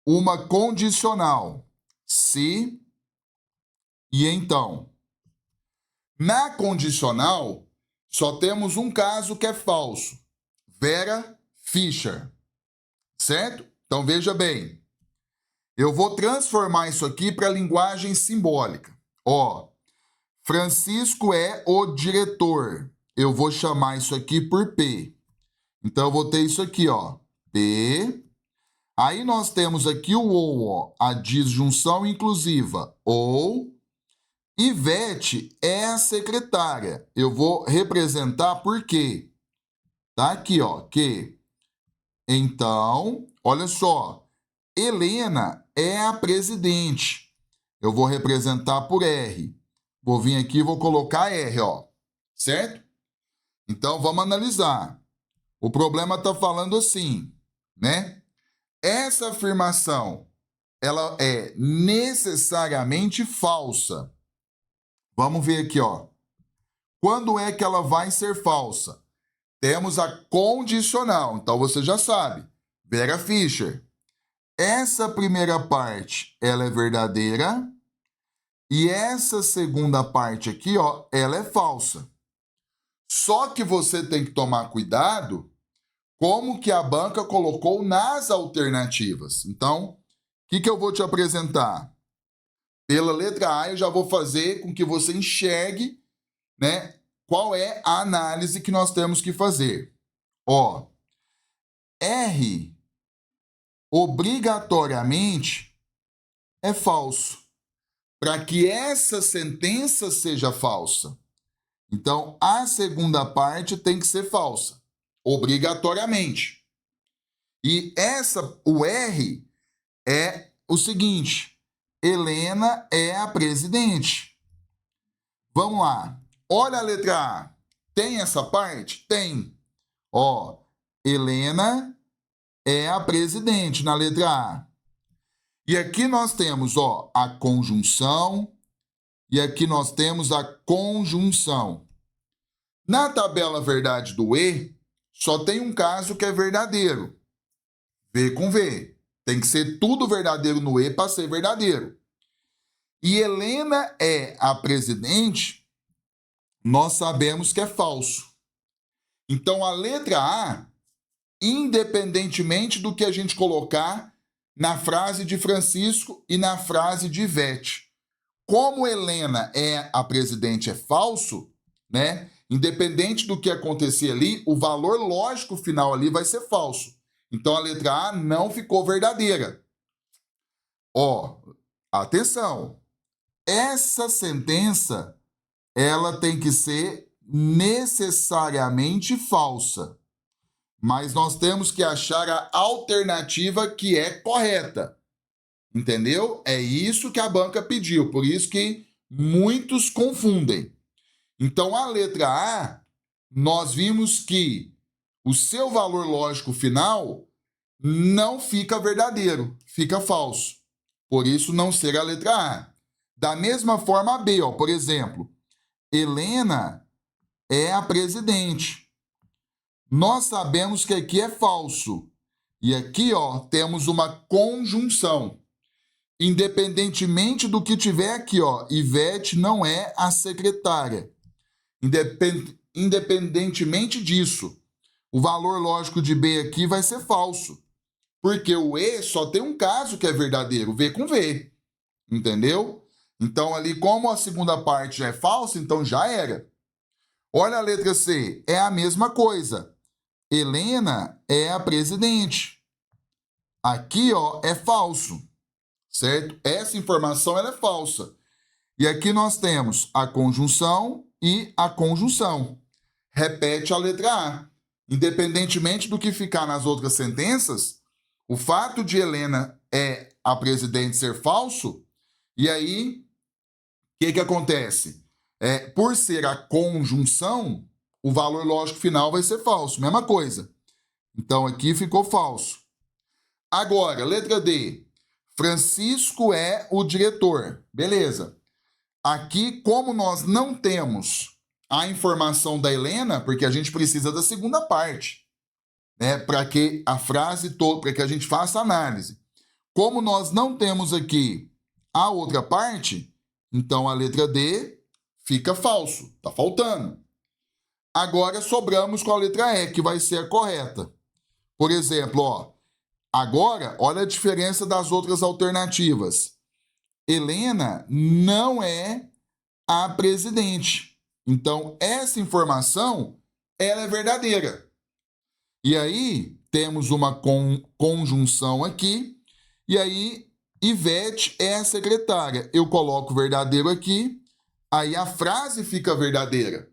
uma condicional, se e então. Na condicional, só temos um caso que é falso, Vera Fischer, certo? Então veja bem, eu vou transformar isso aqui para a linguagem simbólica. Ó, Francisco é o diretor, eu vou chamar isso aqui por P. Então eu vou ter isso aqui, ó, P. Aí nós temos aqui o ou, ó, a disjunção inclusiva, ou. Ivete é a secretária. Eu vou representar por quê? Tá aqui, ó, que. Então, olha só, Helena é a presidente. Eu vou representar por R. Vou vir aqui e vou colocar R, ó, certo? Então, vamos analisar. O problema está falando assim, né? Essa afirmação, ela é necessariamente falsa. Vamos ver aqui, ó. Quando é que ela vai ser falsa? Temos a condicional, então você já sabe. Vera Fischer. Essa primeira parte, ela é verdadeira. E essa segunda parte aqui, ó, ela é falsa. Só que você tem que tomar cuidado como que a banca colocou nas alternativas. Então, o que eu vou te apresentar? Pela letra A, eu já vou fazer com que você enxergue, né, qual é a análise que nós temos que fazer. Ó, R obrigatoriamente é falso, para que essa sentença seja falsa. Então, a segunda parte tem que ser falsa, obrigatoriamente. E o R é o seguinte: Helena é a presidente. Vamos lá. Olha a letra A. Tem essa parte? Tem. Ó, Helena é a presidente na letra A. E aqui nós temos, ó, a conjunção e aqui nós temos a conjunção. Na tabela verdade do E, só tem um caso que é verdadeiro. V com V. Tem que ser tudo verdadeiro no E para ser verdadeiro. E Helena é a presidente, nós sabemos que é falso. Então, a letra A, independentemente do que a gente colocar na frase de Francisco e na frase de Ivete, como Helena é a presidente é falso, né? Independente do que acontecer ali, o valor lógico final ali vai ser falso. Então, a letra A não ficou verdadeira. Ó, atenção. essa sentença ela tem que ser necessariamente falsa. Mas nós temos que achar a alternativa que é correta. Entendeu? É isso que a banca pediu, por isso que muitos confundem. Então, a letra A, nós vimos que o seu valor lógico final não fica verdadeiro, fica falso. Por isso, não ser a letra A. Da mesma forma, a B, ó, por exemplo, Helena é a presidente. Nós sabemos que aqui é falso. E aqui, ó, temos uma conjunção. Independentemente do que tiver aqui, ó, Ivete não é a secretária. Independentemente disso, o valor lógico de B aqui vai ser falso. Porque o E só tem um caso que é verdadeiro, V com V. Entendeu? Então, ali, como a segunda parte já é falsa, então já era. Olha a letra C, é a mesma coisa. Helena é a presidente. Aqui, ó, é falso, certo? Essa informação ela é falsa. E aqui nós temos a conjunção e a conjunção. Repete a letra A. Independentemente do que ficar nas outras sentenças, o fato de Helena é a presidente ser falso, e aí, o que acontece? Por ser a conjunção, o valor lógico final vai ser falso, mesma coisa. Então, aqui ficou falso. Agora, letra D. Francisco é o diretor. Beleza. Aqui, como nós não temos a informação da Helena, porque a gente precisa da segunda parte, né, para que a frase toda, para que a gente faça a análise. Como nós não temos aqui a outra parte, então a letra D fica falso, tá faltando. Agora sobramos com a letra E, que vai ser a correta. Por exemplo, ó, agora olha a diferença das outras alternativas. Helena não é a presidente. Então, essa informação, ela é verdadeira. E aí, temos uma conjunção aqui, e aí, Ivete é a secretária. Eu coloco verdadeiro aqui, aí a frase fica verdadeira.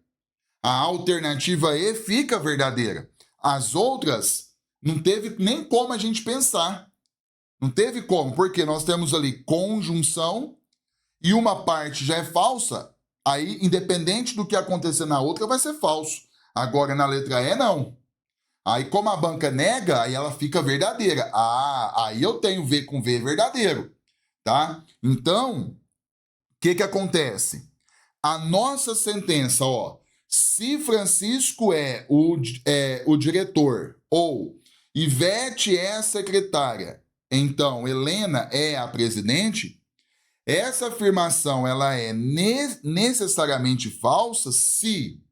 A alternativa E fica verdadeira. As outras, não teve nem como a gente pensar. Não teve como, porque nós temos ali conjunção e uma parte já é falsa, aí, independente do que acontecer na outra, vai ser falso. Agora, na letra E, não. Aí, como a banca nega, aí ela fica verdadeira. Ah, aí eu tenho V com V verdadeiro, tá? Então, o que acontece? A nossa sentença, ó, se Francisco é o diretor ou Ivete é a secretária, então Helena é a presidente, essa afirmação ela é necessariamente falsa se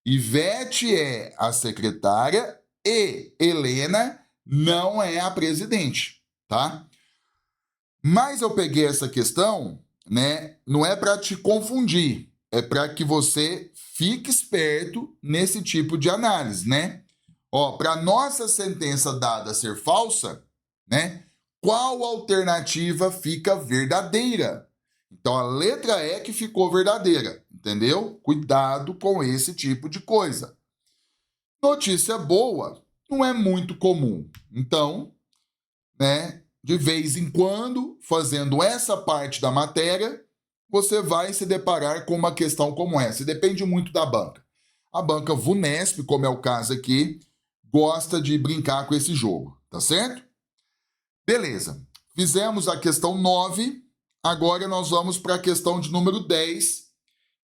Ivete é a secretária e Helena não é a presidente, tá? Mas eu peguei essa questão, né? Não é para te confundir, é para que você fique esperto nesse tipo de análise, né? Ó, para nossa sentença dada ser falsa, né? Qual alternativa fica verdadeira? Então, a letra E que ficou verdadeira, entendeu? Cuidado com esse tipo de coisa. Notícia boa não é muito comum. Então, né, de vez em quando, fazendo essa parte da matéria, você vai se deparar com uma questão como essa. E depende muito da banca. A banca Vunesp, como é o caso aqui, gosta de brincar com esse jogo, tá certo? Beleza. Fizemos a questão 9, agora nós vamos para a questão de número 10,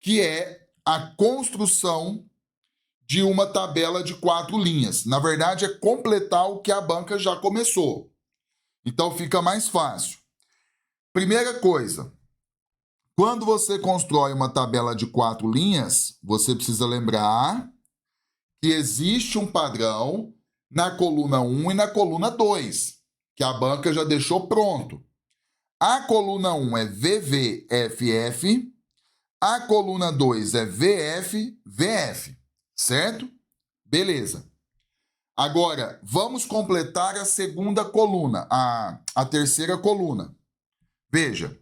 que é a construção de uma tabela de 4 linhas. Na verdade, é completar o que a banca já começou. Então, fica mais fácil. Primeira coisa, quando você constrói uma tabela de 4 linhas, você precisa lembrar que existe um padrão na coluna 1 e na coluna 2, que a banca já deixou pronto. A coluna 1 é VVFF, a coluna 2 é VFVF, certo? Beleza. Agora, vamos completar a segunda coluna, a terceira coluna. Veja,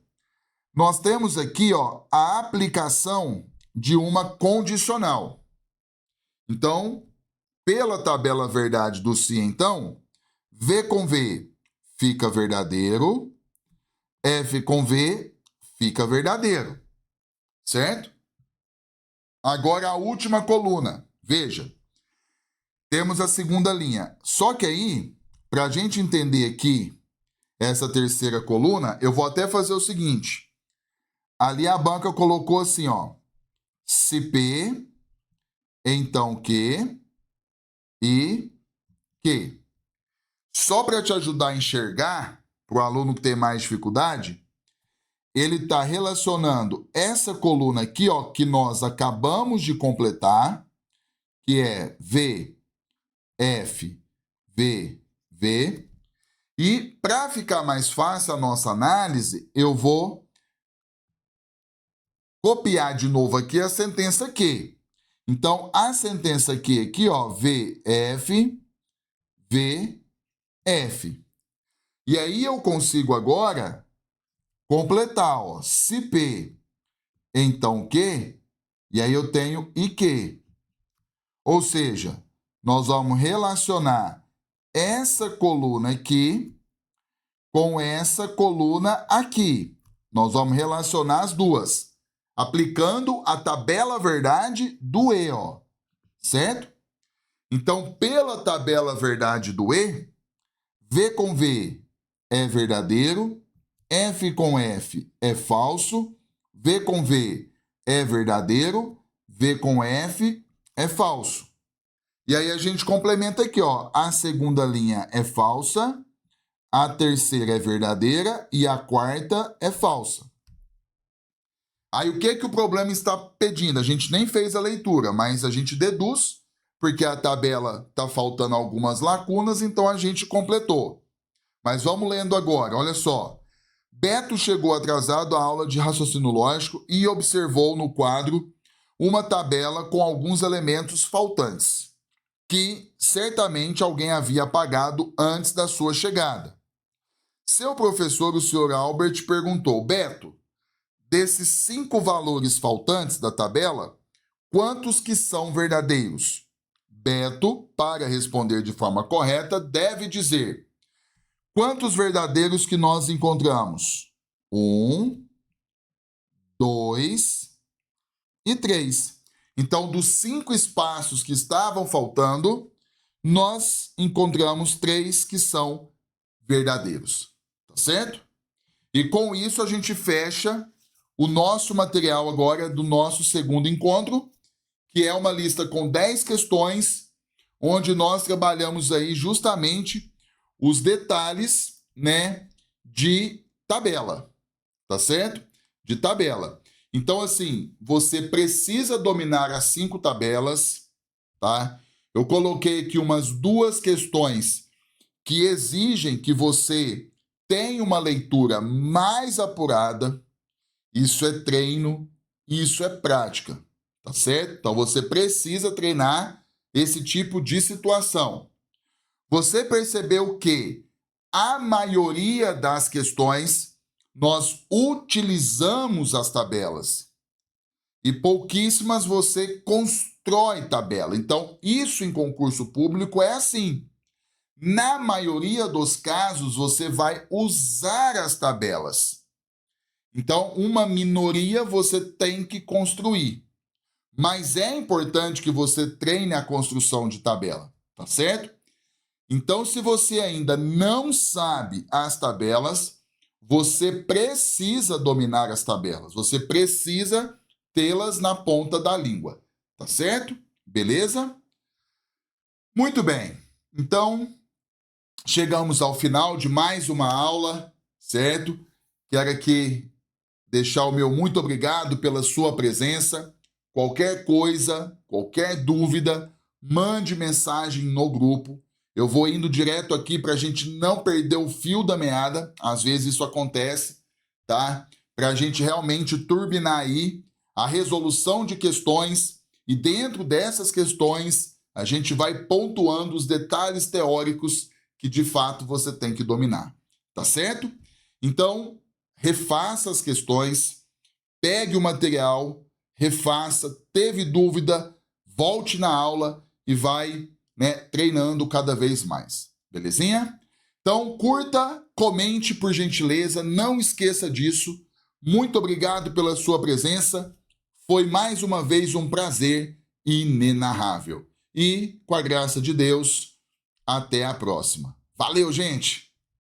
Nós temos aqui, ó, a aplicação de uma condicional. Então, pela tabela verdade do se, então, V com V fica verdadeiro, F com V fica verdadeiro, certo? Agora a última coluna, veja, temos a segunda linha. Só que aí, para a gente entender aqui essa terceira coluna, eu vou até fazer o seguinte. Ali a banca colocou assim, ó, se P, então Q e Q. Só para te ajudar a enxergar, para o aluno que tem mais dificuldade, ele está relacionando essa coluna aqui, ó, que nós acabamos de completar, que é V, F, V, V. E para ficar mais fácil a nossa análise, eu vou copiar de novo aqui a sentença Q. Então, a sentença Q aqui, ó, V, F, V, F. E aí eu consigo agora completar, ó, se P, então Q, e aí eu tenho IQ. Ou seja, nós vamos relacionar essa coluna aqui com essa coluna aqui. Nós vamos relacionar as duas, aplicando a tabela verdade do E, ó, certo? Então, pela tabela verdade do E, V com V é verdadeiro, F com F é falso, V com V é verdadeiro, V com F é falso. E aí a gente complementa aqui, ó, a segunda linha é falsa, a terceira é verdadeira e a quarta é falsa. Aí o que o problema está pedindo? A gente nem fez a leitura, mas a gente deduz, porque a tabela está faltando algumas lacunas, então a gente completou. Mas vamos lendo agora, olha só. Beto chegou atrasado à aula de raciocínio lógico e observou no quadro uma tabela com alguns elementos faltantes, que certamente alguém havia apagado antes da sua chegada. Seu professor, o Sr. Albert, perguntou: Beto, desses 5 valores faltantes da tabela, quantos que são verdadeiros? Beto, para responder de forma correta, deve dizer: quantos verdadeiros que nós encontramos? 1, 2 e 3. Então, dos 5 espaços que estavam faltando, nós encontramos 3 que são verdadeiros. Tá certo? E com isso a gente fecha o nosso material agora do nosso segundo encontro, que é uma lista com 10 questões, onde nós trabalhamos aí justamente os detalhes, né, de tabela, tá certo? De tabela. Então, assim, você precisa dominar as 5 tabelas, tá? Eu coloquei aqui umas 2 questões que exigem que você tenha uma leitura mais apurada. Isso é treino, isso é prática, tá certo? Então, você precisa treinar esse tipo de situação. Você percebeu que a maioria das questões nós utilizamos as tabelas e pouquíssimas você constrói tabela. Então, isso em concurso público é assim. Na maioria dos casos, você vai usar as tabelas. Então, uma minoria você tem que construir. Mas é importante que você treine a construção de tabela, tá certo? Então, se você ainda não sabe as tabelas, você precisa dominar as tabelas. Você precisa tê-las na ponta da língua, tá certo? Beleza? Muito bem. Então, chegamos ao final de mais uma aula, certo? Quero aqui deixar o meu muito obrigado pela sua presença. Qualquer coisa, qualquer dúvida, mande mensagem no grupo. Eu vou indo direto aqui para a gente não perder o fio da meada. Às vezes isso acontece, tá? Para a gente realmente turbinar aí a resolução de questões e dentro dessas questões a gente vai pontuando os detalhes teóricos que de fato você tem que dominar, tá certo? Então, refaça as questões, pegue o material, refaça, teve dúvida, volte na aula e vai, treinando cada vez mais. Belezinha? Então, curta, comente por gentileza, não esqueça disso. Muito obrigado pela sua presença. Foi mais uma vez um prazer inenarrável. E, com a graça de Deus, até a próxima. Valeu, gente!